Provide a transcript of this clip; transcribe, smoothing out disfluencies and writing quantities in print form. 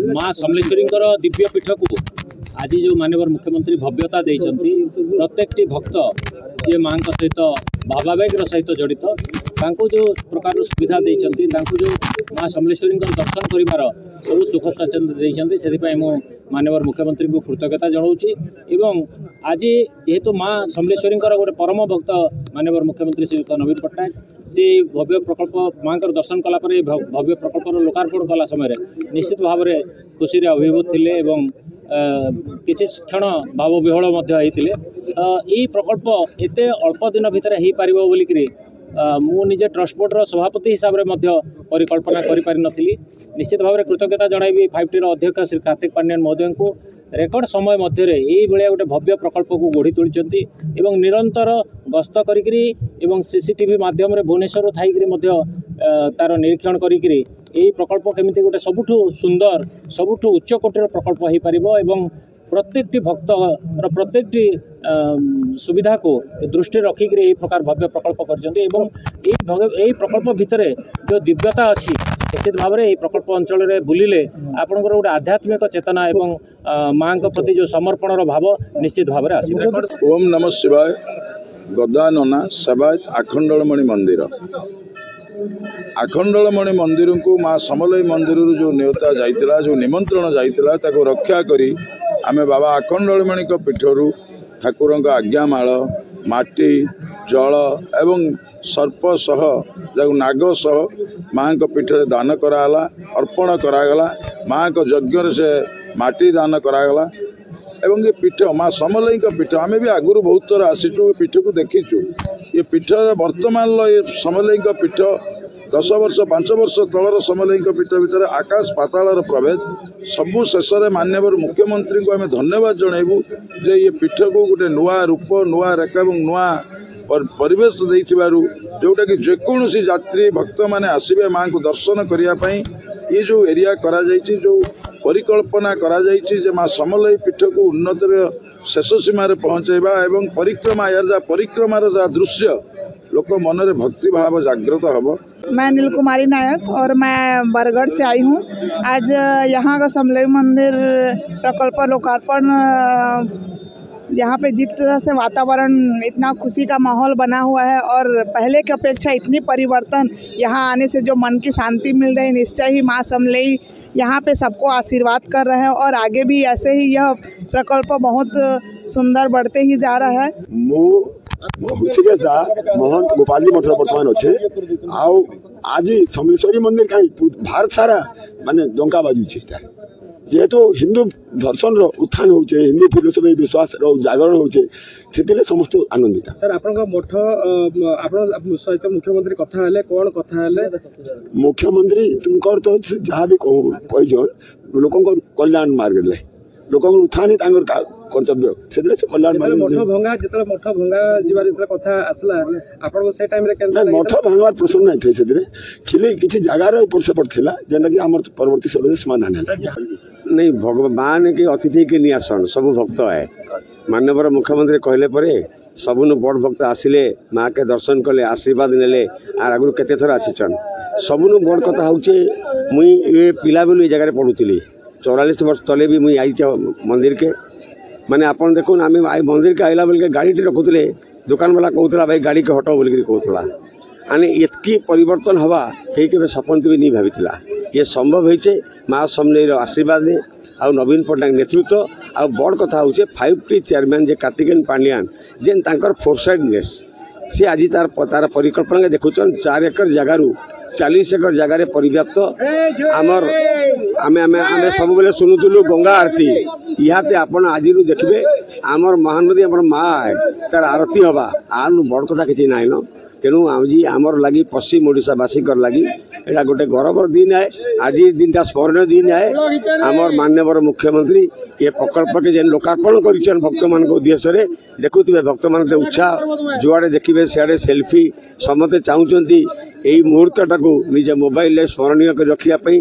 माँ समलेश्वरी दिव्य पीठ को आज जो माननीय मुख्यमंत्री भव्यता देइछंती प्रत्येक भक्त जे माँ सहित भावावेगर सहित जड़ित जो प्रकार सुविधा देइछंती जो माँ समलेश्वरी दर्शन करिवार सब सुख स्वाच्छंद्य से माननीय मुख्यमंत्री को कृतज्ञता जनाऊँगी। एवं आज जेहेतु माँ समलेश्वरी गोटे परम भक्त माननीय मुख्यमंत्री श्रीयुक्त नवीन पट्टनायक से भव्य प्रकल्प माँ दर्शन कलापर भव्य प्रकल्पर लोकार्पण कला समय निश्चित भाव में खुशी अभिभूत थे एवं किसी क्षण भाव विहल यही प्रकल्प एत अल्प दिन भितर हो पार बोलिकी मुझे ट्रस्ट बोर्डर सभापति हिसाब से परिकल्पना करी निश्चित भाव में कृतज्ञता जनइबी 5T अध्यक्ष श्री कार्तिक पांड्यान महोदय को रेकर्ड समय मध्य यही गोटे भव्य प्रकल्प को गढ़ी तोली एवं निरंतर गस्त करी सीसीटीवी माध्यम भुवनेश्वर थी तार निरीक्षण करी प्रकल्प केमिति गोटे सबुठु सुंदर सबुठु उच्च कोटीर प्रकल्प हो पारिबो एवं प्रत्येक भक्त प्रत्येक सुविधा को दृष्टि रखिक प्रकार भव्य प्रकल्प कर प्रकल्प भितर जो दिव्यता अच्छी निश्चित भाव में प्रकल्प अंचल में बुलिले आपंकर गोटे आध्यात्मिक चेतना एवं माँ प्रति जो समर्पण भाव निश्चित भाव में आसो। ओम नमः शिवाय। गदानना सेवायत आखंडलमणि मंदिर आखंडलमणि मंदिर को माँ समलई मंदिर जो न्योता जाइतिला जो निमंत्रण जाइतिला ताको रक्षा करी आमे बाबा आखंडलमणि पीठरू ठाकुर आज्ञामाल माटी जल एवं सर्प सह नाग सह माँ पीठ दान कराला अर्पण करागला माँ यज्ञ से माटी दान करागला एवं ये पीठ माँ समलई पीठ आमे भी आगुरी बहुत थर आसीचु पीठ को देखीचु ये पीठ वर्तमान ये समलई पीठ 10 वर्ष 5 वर्ष तलर समलई पीठ भितर आकाश पाताल प्रभेद सबू शेष में माननीय मुख्यमंत्री को आम धन्यवाद जनइबू जे ये पीठ को गोटे नुआ रूप नुआ रेखा और नुआ परिवेश जोटा कि जेकोसी यात्री भक्त मैंने आसबे माँ को दर्शन करने ये जो एरिया करा जाइछि जो परिकल्पना करा जाइछि जे माँ समलई पीठ को उन्नत शेष सीमार पहुँचेबा एवं परिक्रमा यार जा परिक्रमार जा दृश्य लोक मन में भक्ति भाव जागृत हम। मैं नील कुमारी नायक और मैं बरगढ़ से आई हूँ। आज यहाँ का समलई मंदिर प्रकल्प लोकार्पण यहाँ पे जिस तरह से वातावरण इतना खुशी का माहौल बना हुआ है और पहले की अपेक्षा इतनी परिवर्तन यहाँ आने से जो मन की शांति मिल रही निश्चय ही माँ समलई यहाँ पे सबको आशीर्वाद कर रहे हैं और आगे भी ऐसे ही यह प्रकल्प बहुत सुंदर बढ़ते ही जा रहा है। महंत गोपाल मठ बर्तमान अच्छे आज समलेश्वरी मंदिर कहीं भारत सारा माने डंका बाजुचे जेहेतु हिंदू दर्शन उत्थान होचे हिंदू फिलोसफी विश्वास जागरण होचे से समस्त आनंदित। सर आपन मठ आपन सहित मुख्यमंत्री कथा हेले कोन कथा हेले मुख्यमंत्री तुमकर तो जहाँ भी कहन लोक कल्याण मार्ग ले लोक उत्थान ही कर्तव्य से कल्याण मार्ग मठ भंगा जतले मठ भंगा जीवार जतले कथा आसला आपन को से टाइम रे केन मठ भंगार प्रश्न नहीं थे से खिले किसी जगार ऊपर सेपट थिला जेना कि हमर परवर्ती समय समाधान है नहीं भगवान के अतिथि के नियासन सब भक्त है माननीय मुख्यमंत्री कहले परे सबुन बड़ भक्त आसिले माँ के दर्शन कले आशीर्वाद नेले आर आगु केते थर आसीचन सबुन बड़ कथा होचे मुई ये पिला बेलु ए जगह पढ़ुली 44 वर्ष तले भी मुई आई मंदिर के माने आपन देखुन आम मंदिर के आइला बेल के गाड़ी रखुले दुकान वाला कहूला भाई गाड़ी के हटाओ बोल कहूला आने एतकी परिवर्तन हवा कहीं के सपन भी नहीं भाई ये संभव होइछे माँ समलई आशीर्वाद ने आ नवीन पट्टनायक नेतृत्व आ बड़ कथा होचे 5T चेयरमैन जे कार्तिकेन पांड्यान जेन तांकर फोरसाइडनेस सी आज तार परिकल्पना के देखुचन 4 एकर जगार 40 एकर जगार परिव्याप्त आमर आमे आमे आमे सब बेले सुनुतुलु गंगा आरती इहाते आपण आज देखबे आमर महानदी आमर माँ है तार आरती हवा आनु बड़ कथा किछि नाइ न तेणु आज आमर लगी पश्चिम ओडिशावासी लगी एटा गोटे गौरवर दिन है आज दिन स्मरणीय दिन है आमर माननीय मुख्यमंत्री ये प्रकल्प के जेन लोकार्पण कर भक्त मान उद्देश्य देखुवे भक्त मान उत्साह जुआड़े देखिए सियाड़े सेल्फी समस्ते चाहते यही मुहूर्तटा को निज मोबाइल स्मरणीय रखापी